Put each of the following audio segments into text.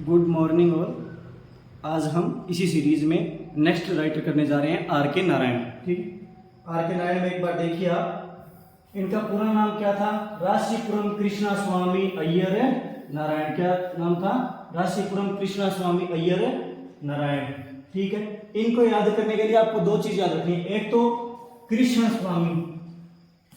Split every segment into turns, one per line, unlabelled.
Good morning all. आज हम इसी सीरीज में नेक्स्ट राइटर करने जा रहे हैं आर के नारायण। ठीक, आर के नारायण में एक बार देखिए आप, इनका पूरा नाम क्या था? राशीपुरम कृष्णा स्वामी अय्यर नारायण। क्या नाम था? राशीपुरम कृष्णा स्वामी अय्यर नारायण। ठीक है, इनको याद करने के लिए आपको दो चीज याद रखनी है, एक तो कृष्ण स्वामी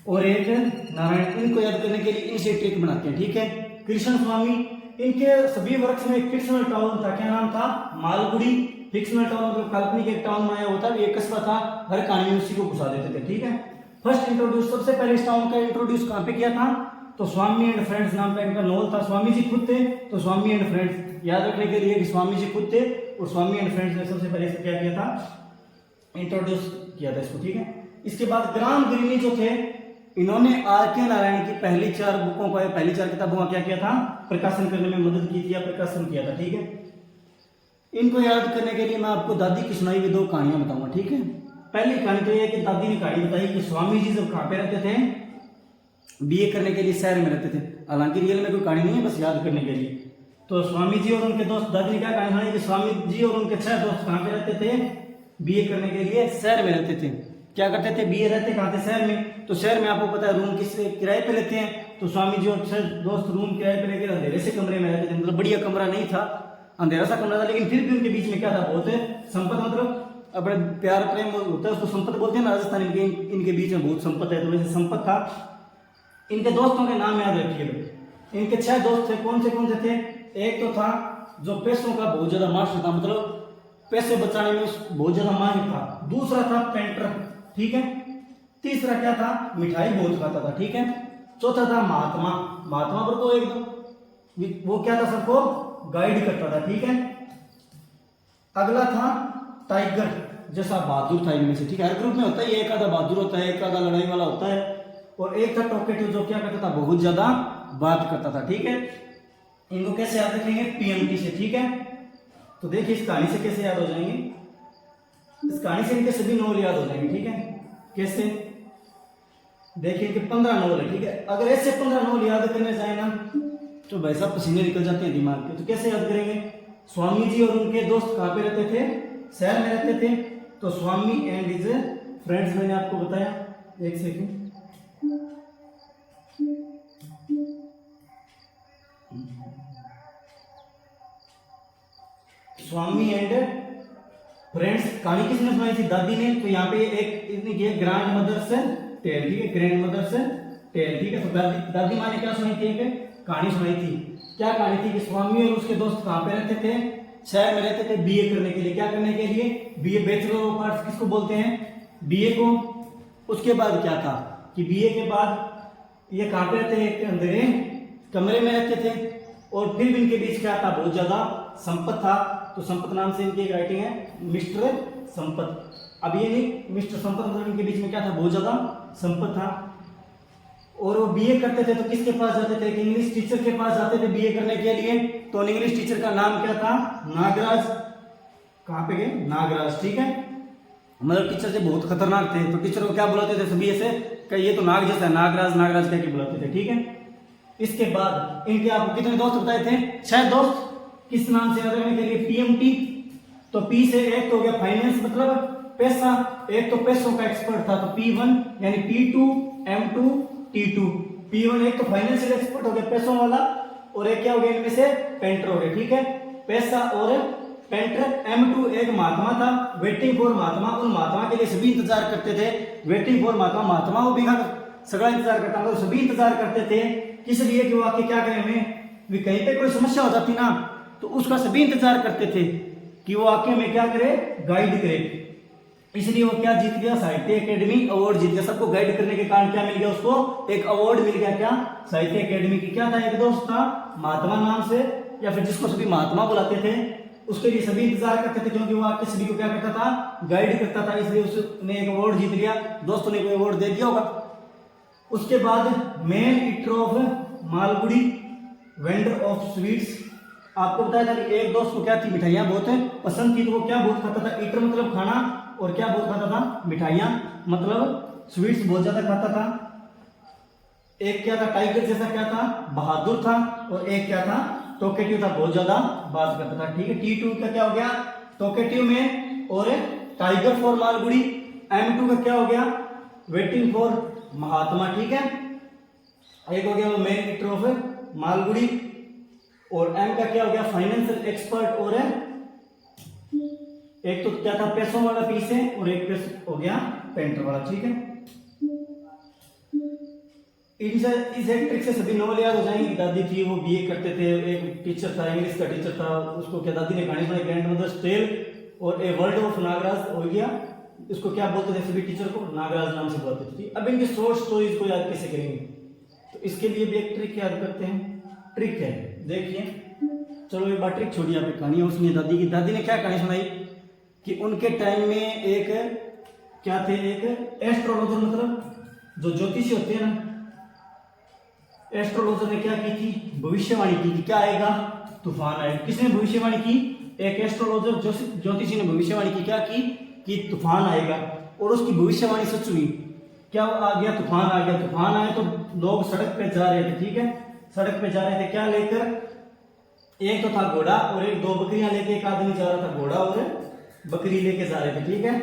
और एक नारायण। इनको याद करने के लिए इनसे ट्रिक बनाते हैं। ठीक है, कृष्ण स्वामी, इनके सभी वर्क्स में एक फिक्शनल टाउन था। क्या नाम था? मालगुड़ी। फिक्शनल टाउन मतलब काल्पनिक एक टाउन बनाया होता है, एक कस्बा था, हर कहानी में उसी को घुसा देते थे। ठीक है, फर्स्ट इंट्रोड्यूस, सबसे पहले इस टाउन का इंट्रोड्यूस कहां पे किया था? तो स्वामी एंड फ्रेंड्स नाम का इनका नॉवल था। स्वामी जी खुद थे, तो स्वामी एंड फ्रेंड्स याद रखने के लिए कि स्वामी जी खुद थे और स्वामी एंड फ्रेंड्स ने सबसे पहले क्या किया था? इंट्रोड्यूस किया था इसको। ठीक है, इसके बाद ग्राम गिरनी जो थे, इन्होंने आर के नारायण की पहली चार बुकों का, पहली चार किताबों का क्या किया था? प्रकाशन करने में मदद की थी या प्रकाशन किया था। ठीक है, इनको याद करने के लिए मैं आपको दादी की सुनाई हुई दो कहानियां बताऊंगा। ठीक है, पहली कहानी तो यह कि दादी ने कहानी बताई कि स्वामी जी जब कहां पे रहते थे? बीए करने के लिए शहर में रहते थे। हालांकि रियल में कोई कहानी नहीं है, बस याद करने के लिए। तो स्वामी जी और उनके दोस्त, दादी ने क्या कहानी सुनाई कि स्वामी जी और उनके 6 दोस्त कहां पे रहते थे? बीए करने के लिए शहर में रहते थे। क्या करते थे? बीए रहते कहां थे? शहर में। तो शहर में आपको पता है रूम किस किराए पे लेते हैं, तो स्वामी जी और 6 दोस्त रूम किराए पे लेकर अंधेरे से कमरे में रहते थे। मतलब बढ़िया कमरा नहीं था, अंधेरा सा कमरा था, लेकिन फिर भी उनके बीच में क्या था? बहुत संपत, मतलब अपने प्यार प्रेम होता है उसको संपत बोलते हैं ना राजस्थानी। इनके बीच में बहुत संपत है, तो वैसे संपत था। इनके दोस्तों के नाम याद रखिए। इनके 6 दोस्त थे। कौन से थे? एक तो था जो पैसों का बहुत ज्यादा मास्टर था, मतलब पैसे बचाने में बहुत ज्यादा माहिर था। दूसरा था पेंटर। ठीक है, तीसरा क्या था? मिठाई बहुत खाता था। ठीक है, चौथा था महात्मा। महात्मा पर तो एकदम वो क्या था? सबको गाइड करता था। ठीक है, अगला था टाइगर, जैसा बहादुर था इनमें से। ठीक है, हर ग्रुप में होता है, एक आधा बहादुर होता है, एक आधा लड़ाई वाला होता है, और एक था टॉकेटिव जो क्या करता था? बहुत ज्यादा बात करता था। ठीक है, इनको कैसे याद रखेंगे? पीएमटी से। ठीक है, तो देखिए इस कहानी से कैसे याद हो जाएंगे? इस कहानी से इनके सभी नॉवल याद हो जाएंगे। ठीक है, कैसे? देखिए इनके 15 नॉवल है। ठीक है, अगर ऐसे 15 नॉवल याद करने जाए ना तो भाई साहब पसीने निकल जाते हैं दिमाग के। तो कैसे याद करेंगे? स्वामी जी और उनके दोस्त कहां पे रहते थे? शहर में रहते थे। तो स्वामी एंड हिज फ्रेंड्स मैंने आपको बताया। एक सेकंड, स्वामी एंड फ्रेंड्स कहानी किसने सुनाई थी? दादी ने। तो यहाँ पे एक इसने किया ग्रैंड मदर्स टेल। ठीक है, ग्रैंड मदर्स टेल। ठीक है, तो दादी माँ ने क्या सुनाई थी? एक कहानी सुनाई थी। क्या कहानी थी? कि स्वामी और उसके दोस्त कहाँ पे रहते थे? शहर में रहते थे बीए करने के लिए। क्या करने के लिए? बीए, बैचलर ऑफ आर्ट्स किसको बोलते हैं? बीए को। उसके बाद क्या था कि बीए के बाद ये कहाँ पे रहते हैं? एक अंधेरे कमरे में रहते थे, और फिर भी इनके बीच क्या था? बहुत ज्यादा संपत था। तो संपत नाम से इनकी एक राइटिंग है, मिस्टर संपत। अब ये नहीं, मिस्टर संपत मतलब इनके बीच में क्या था? बहुत ज्यादा संपत था। और वो बीए करते थे तो किसके पास जाते थे? इंग्लिश टीचर के पास जाते थे बीए करने के लिए। तो इंग्लिश टीचर का नाम क्या था? नागराज। कहाँ पे गए? नागराज। ठीक है, मतलब टीचर से बहुत खतरनाक थे, तो टीचर को क्या बुलाते थे? सभी ऐसे कि ये तो नाग जैसा है, नागराज नागराज कह के बुलाते थे। ठीक है, इसके बाद इनके आपको कितने दोस्त बताए थे? 6 दोस्त। किस नाम से याद रखने के लिए? पीएमटी। तो पी से एक तो हो गया फाइनेंस, मतलब पैसा, एक तो पैसों का एक्सपर्ट था, तो P1 यानी P2 M2 T2। P1 एक तो फाइनेंशियल एक्सपर्ट हो गया, पैसों वाला, और एक क्या हो गया इनमें से? पेंटर हो गया। ठीक है, पैसा और पेंटर। M2 एक महात्मा था, वेटिंग फॉर महात्मा। उन महात्मा के लिए सभी इंतजार करते थे। वेटिंग फॉर महात्मा, महात्मा वो भी सगड़ा इंतजार करता था, सभी इंतजार करते थे। किस लिए? कि वो आके क्या करें हमें, भी कहीं पे कोई समस्या हो जाती ना तो उसका सभी इंतजार करते थे कि वो आके हमें क्या करे? गाइड करे। इसलिए वो क्या जीत गया? साहित्य एकेडमी अवार्ड जीत गया। सबको गाइड करने के कारण क्या मिल गया उसको? एक अवार्ड मिल गया। क्या? साहित्य एकेडमी की। क्या था? एक दोस्त था महात्मा नाम से, या फिर जिसको सभी महात्मा बुलाते थे, उसके लिए सभी इंतजार करते थे, क्योंकि वो आके सभी को क्या करता था? गाइड करता था। इसलिए उसने एक अवार्ड जीत लिया। दोस्तों ने कोई अवार्ड दे दिया होगा। उसके बाद main eater of Malgudi, vendor of sweets. आपको बताया था कि एक दोस्त को क्या थी? मिठाइयां बहुत पसंद थी, तो वो क्या बहुत खाता था? ईटर मतलब खाना, और क्या बहुत खाता था? मिठाइयां मतलब स्वीट्स बहुत ज्यादा खाता था। एक क्या था? टाइगर जैसा क्या था? बहादुर था। और एक क्या था? टॉकेटिव था, बहुत ज्यादा बात करता था, ठीक है। T2 का क्या हो गया, टॉकेटिव में और टाइगर फॉर मालगुडी। M2 का क्या हो गया, वेटिंग फॉर महात्मा, ठीक है। एक हो गया वो मेन एक्टर ऑफ मालगुडी, और M का क्या हो गया, फाइनेंशियल एक्सपर्ट, और एक तो क्या था पैसों वाला पीस है, और एक पीस हो गया पेंटर वाला, ठीक है। इस ट्रिक से सभी नॉवल याद हो जाएंगे कि दादी थी वो बीए करते थे, एक टीचर था, इंग्लिश का टीचर था, उसको क्या दादी ने कहानी सुनाई ग्रैंड मदर्स टेल, और ए वर्ल्ड ऑफ नागराज हो गया। इसको क्या बोलते थे सभी टीचर को, नागराज नाम से बोलते थे। अब इनके शॉर्ट स्टोरीज को याद कैसे करेंगे, तो इसके लिए भी एक ट्रिक याद करते हैं। ट्रिक है, देखिए, चलो एक बार ट्रिक छोड़िए, आप कहानी है उसमें दादी ने क्या कहानी सुनाई कि उनके टाइम में एक क्या थे, एक एस्ट्रोलॉजर, मतलब जो ज्योतिषी होते हैं ना, एस्ट्रोलॉजर ने क्या की थी, भविष्यवाणी की कि क्या आएगा, तूफान आएगा। किसने भविष्यवाणी की, एक एस्ट्रोलॉजर ज्योतिषी ने भविष्यवाणी की, क्या की कि तूफान आएगा, और उसकी भविष्यवाणी सच हुई। क्या आ गया, तूफान आ गया। तूफान आए तो लोग सड़क पे जा रहे थे, ठीक है, सड़क पे जा रहे थे क्या लेकर, एक तो था घोड़ा और एक दो बकरियां लेके, एक आदमी जा रहा था घोड़ा और बकरी लेके जा रहे थे, ठीक है।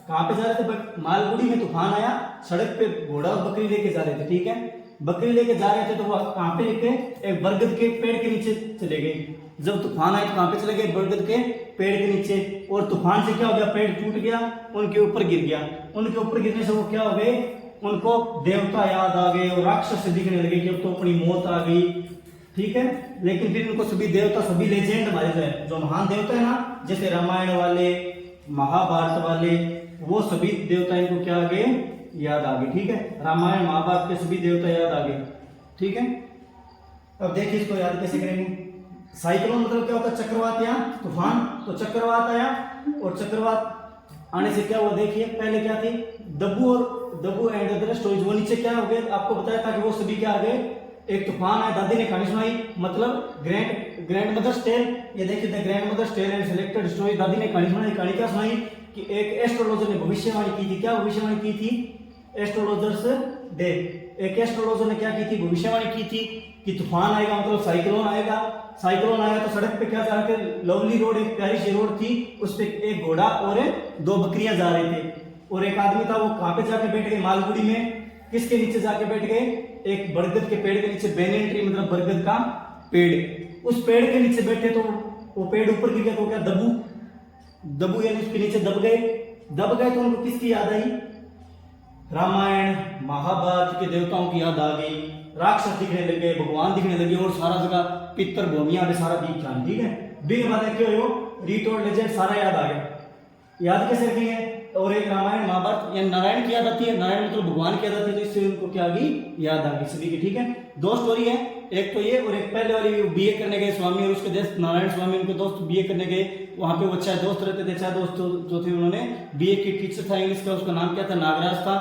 कहां पे जा रहे थे, मालगुडी में तूफान आया, सड़क पे घोड़ा और बकरी लेके जा रहे थे, ठीक है। बकरी लेके जा रहे थे तो वो कहां पे लेके, एक बरगद के पेड़ के नीचे चले गए। जब तूफान आया तो कहां पे चले गए, बरगद के पेड़ के नीचे, और तूफान से क्या हो गया, पेड़ टूट गया, उनके ऊपर गिर गया। उनके ऊपर गिरने से वो क्या हो गए, उनको देवता याद आ गए और राक्षस दिखने लगे कि अब तो अपनी मौत आ गई, ठीक है। लेकिन फिर उनको सभी देवता, सभी लेजेंड हमारे जो महान देवता है ना, जैसे रामायण वाले, महाभारत वाले, वो सभी देवता इनको क्या आ गए, याद आ गए, ठीक है। रामायण महाभारत के सभी देवता याद आ गए, ठीक है। अब देखिए इसको याद कैसे करेंगे। साइक्लोन मतलब क्या होता है, चक्रवात या तूफान। तो चक्रवात आया, और चक्रवात आने से क्या हुआ, देखिए पहले क्या थी, दब्बू एंड द स्टोरीज, वो नीचे क्या हो गए, आपको बताया था कि वो सभी क्या आ गए, एक तूफान आया, दादी ने कहानी सुनाई, मतलब ग्रैंड मदर्स टेल। ये देखिए the grand mother's tale and selected story, दादी ने कहानी सुनाई। कहानी क्या सुनाई कि एक एस्ट्रोलॉजर ने भविष्यवाणी की थी। क्या भविष्यवाणी की थी, एस्ट्रोलॉजर्स डे। एक एस्ट्रोलॉजर ने क्या की थी, भविष्यवाणी की थी कि तूफान आएगा, मतलब साइक्लोन आएगा। साइक्लोन आया तो सड़क पे क्या जा रहे थे, लवली रोड, एक प्यारी सी रोड थी, उस पे एक घोड़ा और दो बकरियां जा रहे थे, और एक आदमी था, वो कहां पे जाके बैठ गए, मालगुडी में। किसके नीचे जाके बैठ गए, एक बरगद के पेड़ के नीचे, बेनियन ट्री मतलब बरगद का पेड़। उस पेड़ के नीचे बैठे तो वो पेड़ ऊपर गिर गया, तो क्या दबू यानी उसके नीचे दब गए तो उनको किसकी याद आई, रामायण महाभारत के देवताओं की याद आ गई, राक्षस दिखने लगे, भगवान दिखने लगे, और सारा जगह पितर भूमिया में सारा बीच जान, ठीक है। बिग बातें क्यों हो, रीटोल्ड लेजेंड सारा याद आ गया। याद कैसे रखेंगे, और एक रामायण महाभारत या नारायण की याद आती है, नारायण मतलब भगवान की याद आती है, तो इससे उनको क्या आ गई, याद आ गई सभी की, ठीक है। दो स्टोरी है, एक तो ये, और एक पहले वाली बीए करने गए स्वामी और उसके दोस्त नारायण स्वामी, उनके दोस्त बीए करने गए, वहां पे वो 6 दोस्त रहते थे। 6 दोस्त जो थे, उन्होंने बीए की टीचर था इंग्लिश का, उसका नाम क्या था, नागराज था,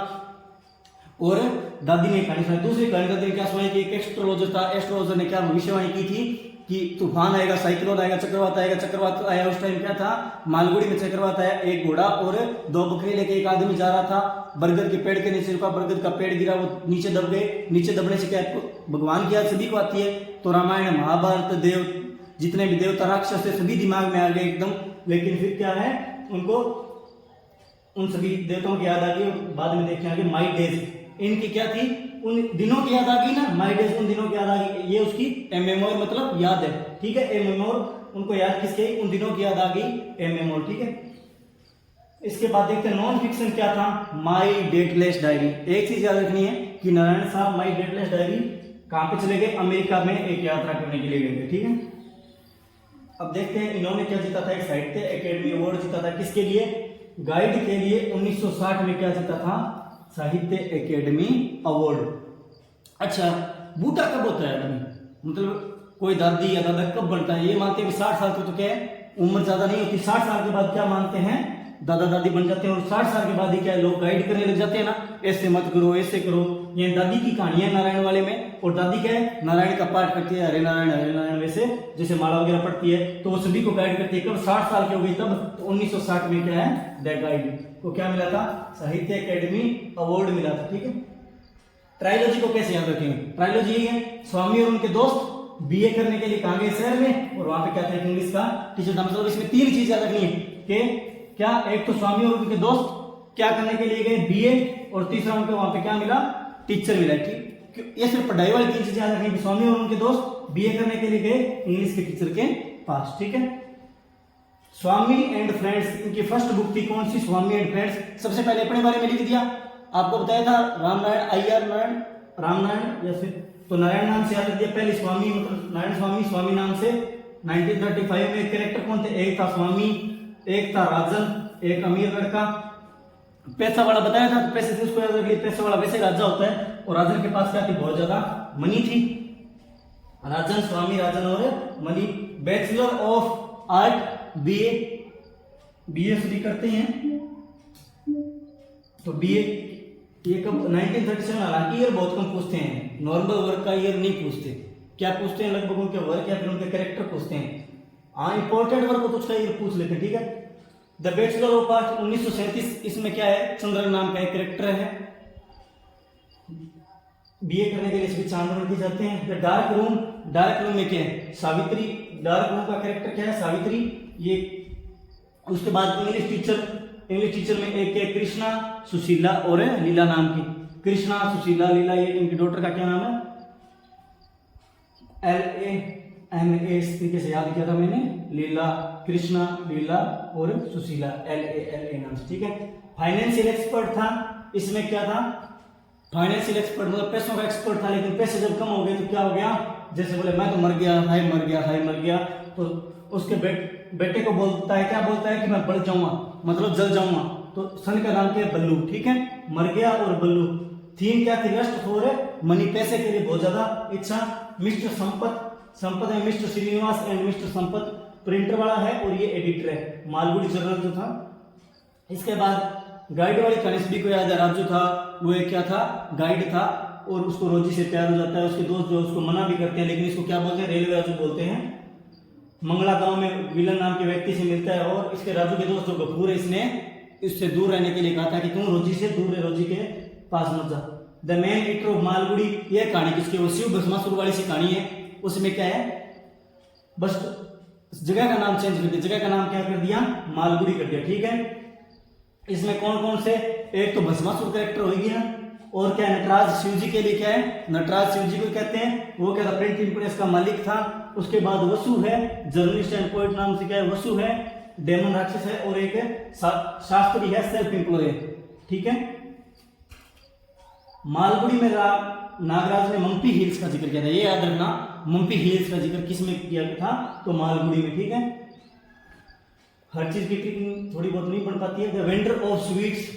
और दादी ने कहानी सुनाई। दूसरी कहानी दादी ने क्या सुनाई कि एक एस्ट्रोलॉजर था, एस्ट्रोलॉजर ने क्या भविष्यवाणी की थी कि तूफान आएगा, साइक्लोन आएगा, चक्रवात आएगा। चक्रवात आया उस टाइम क्या था, मालगुडी में चक्रवात आया, एक घोड़ा और दो बकरी लेके एक आदमी जा रहा था, बरगद के पेड़ के नीचे रुका, बरगद का पेड़ गिरा, वो नीचे दब गए। नीचे दबने से क्या भगवान की याद सभी को आती है, तो रामायण महाभारत देव जितने भी देवता राक्षस थे सभी दिमाग में आ गए एकदम। लेकिन फिर क्या है, उनको उन सभी देवताओं की याद आ गई। बाद में देखेंगे माई डेज, इनकी क्या थी, उन दिनों की याद आ गई ना, माई डेज उन दिनों की याद आ गई, ये उसकी ए मेमोर मतलब याद है, ठीक है। ए मेमोर उनको याद किसके, उन दिनों की याद आ गई, ए मेमोर, ठीक है। इसके बाद देखते हैं नॉन फिक्शन क्या था, माई डेटलेस डायरी। एक चीज याद रखनी है कि नारायण साहब माई डेटलेस डायरी कहां पे चले गए, अमेरिका में एक यात्रा करने के लिए गए थे, ठीक है। अब देखते हैं इन्होंने क्या जीता था, एक साहित्य अकेडमी अवार्ड जीता था, किसके लिए, गाइड के लिए। 1960 में क्या जीता था, साहित्य अकेडमी अवार्ड। अच्छा, बूढ़ा कब होता है आदमी, मतलब कोई दादी या दादा कब बनता है, ये मानते हैं 60 साल तो क्या है, उम्र ज्यादा नहीं होती, 60 साल के बाद क्या मानते हैं, दादा दादी बन जाते हैं। और 60 साल के बाद ही क्या है, लोग गाइड करने लग जाते हैं ना, ऐसे मत करो, ऐसे करो। ये दादी की कहानी है नारायण वाले में, और दादी क्या है, नारायण का पाठ करती है, हरे नारायण वैसे जैसे माला वगैरह पढ़ती है, तो वो सभी को गाइड करती है। कब 60 साल की हो गई तब, तो 1960 में क्या है, द गाइड को क्या मिला था, साहित्य अकेडमी अवार्ड मिला था, ठीक है। ट्रायोलॉजी को कैसे याद रखेंगे, ट्रायोलॉजी है स्वामी और उनके दोस्त, बीए करने के लिए कहाँ गए, शहर में, और वहां पे क्या था, इंग्लिश का टीचर था। मतलब इसमें 3 चीजें याद रखनी है कि क्या, एक तो स्वामी और उनके दोस्त क्या करने के लिए गए, बीए, और तीसरा उनको वहां पे क्या मिला, टीचर मिला। ठीक, ये सिर्फ पढ़ाई वाली 3 चीजें याद रखनी है। स्वामी और उनके दोस्त बीए करने के लिए गए इंग्लिश के टीचर के पास। ठीक है, स्वामी एंड फ्रेंड्स, इनकी फर्स्ट बुक थी कौन सी, स्वामी एंड फ्रेंड्स। सबसे पहले अपने बारे में लिख दिया, आपको बताया था रामनारायण अय्यर, नारायण रामनारायण, या फिर तो नारायण नाम से याद रख दिया। पहले स्वामी मतलब नारायण स्वामी, स्वामी नाम से 1935 में कैरेक्टर कौन थे, एक था स्वामी, एक था राजन, एक अमीर लड़का, पैसा वाला बताया था, पैसे से उसको याद रख लिया। पैसा वाला वैसे राजा होता है, और राजन के पास क्या थी, बहुत ज्यादा मनी थी। राजन, स्वामी, राजन और money. Bachelor of art, BA, BA study करते हैं, तो बीए ये कब, 1937। हालांकि ईयर बहुत कम पूछते हैं, नॉर्मल वर्क का ईयर नहीं पूछते, क्या पूछते हैं, लगभग उनके वर्क या फिर उनके कैरेक्टर पूछते हैं। हाँ, इंपॉर्टेंट वर्क को तो उसका ईयर पूछ लेते हैं। ठीक है, द बैचलर ऑफ आर्ट 1937, इसमें क्या है, चंद्रन नाम का एक कैरेक्टर है। बीए करने के लिए इसमें चांद्रन की जाते हैं। The dark room, dark room में क्या है, सावित्री, डार्क रूम का कैरेक्टर क्या है, सावित्री। ये उसके बाद इंग्लिश टीचर, इंग्लिश टीचर में एक है कृष्णा, सुशीला और लीला नाम की। कृष्णा, सुशीला, लीला, ये इनकी डॉटर का क्या नाम है, LAMA, इस तरीके से याद किया था मैंने, लीला, कृष्णा, लीला और सुशीला, LA नाम से। ठीक है, फाइनेंशियल एक्सपर्ट था, इसमें क्या था, फाइनेंशियल एक्सपर्ट मतलब पैसों का एक्सपर्ट था, लेकिन पैसे जब कम हो गए तो क्या हो गया, जैसे बोले मैं तो मर गया, हाय मर गया, हाय मर गया, तो उसके बेटे को बोलता है, क्या बोलता है कि मैं बढ़ जाऊंगा, मतलब जल जाऊंगा। तो सन का नाम क्या है, बल्लू। ठीक है, मर गया और बल्लू। थीम क्या थी, लस्ट फॉर मनी, पैसे के लिए बहुत ज्यादा इच्छा। मिस्टर संपत, संपत है mister Srinivas and mister Sampath, printer वाला है और ये एडिटर है, मालगुडी जर्नल जो था। इसके बाद गाइड वाली कहानी सभी को याद है, राजू था, वो एक क्या था, गाइड था, और उसको रोजी से प्यार हो जाता है। उसके दोस्त जो उसको मना भी करते हैं, लेकिन इसको क्या बोलते हैं, रेलवे राजू बोलते हैं। मंगला गांव में विलन नाम के व्यक्ति से मिलता है, और इसके राजू के दोस्त जो गफूर है, इसने इससे दूर रहने के लिए कहा था कि तुम रोजी से दूर रहे, रोजी के पास मत जा। The man eater of Malgudi, यह कहानी किसकी, वो शिव भस्मासुर वाली सी कहानी है। उसमें क्या है, बस जगह का नाम चेंज कर दिया, जगह का नाम क्या कर दिया, मालगुडी कर दिया। ठीक है, इसमें कौन कौन से, एक तो भस्मासुर कैरेक्टर हो गया, और क्या नटराज शिव जी के लिए क्या है, नटराज शिव जी को कहते हैं, वो क्या था, प्रिंटिंग प्रेस का मालिक था। उसके बाद वसु है, जर्नलिस्ट एंड पोएट नाम से क्या है, वसु है, डेमन राक्षस है, और एक है शास्त्री है, सेल्फ एम्प्लॉय है। ठीक है, मालगुडी में नागराज ने मंपी हिल्स का जिक्र किया था, ये याद रखना, मंपी हिल्स का जिक्र किस में किया था, तो मालगुडी में। ठीक है, हर चीज की थोड़ी बहुत नहीं बन पाती है। The vendor of sweets,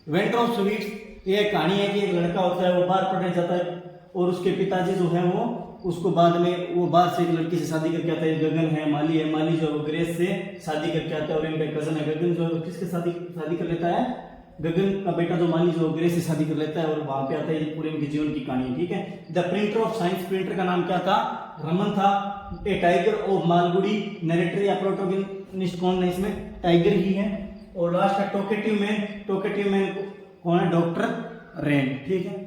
vendor of sweets ये कहानी है कि एक लड़का होता है, वो बाहर पढ़ने जाता है, और उसके पिताजी जो है वो उसको बाद में वो बाहर से एक लड़की से शादी करके आता है, गगन है, माली जो है वो ग्रेस से शादी करके आता है, और इनका कजन है गगन जो किसके शादी कर लेता है, गगन का बेटा जो माली जो ग्रेस से शादी कर लेता है, और वहां पे आता है, ये पूरे इनके जीवन की कहानी है। ठीक है, the printer of science, printer का नाम क्या था, रमन था। ए टाइगर ऑफ मालगुडी, नरेटर या प्रोटोगनिस्ट कौन है इसमें, टाइगर ही है। और लास्ट है टोकेटिव मैन, टोकेटिव मैन कौन है, डॉक्टर रेन। ठीक है,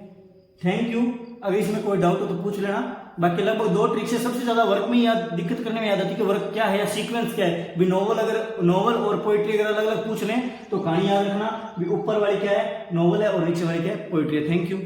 थैंक यू। अगर इसमें कोई डाउट हो तो पूछ लेना। बाकी लगभग 2 ट्रिक से सबसे ज्यादा वर्क में याद, दिक्कत करने में याद आती है कि वर्क क्या है या सीक्वेंस क्या है। भी नोवेल, अगर नोवेल और पोइट्री अगर अलग अलग पूछ लें तो कहानी याद रखना, भी ऊपर वाली क्या है नोवेल है और नीचे वाली क्या है पोइट्री है। Thank you.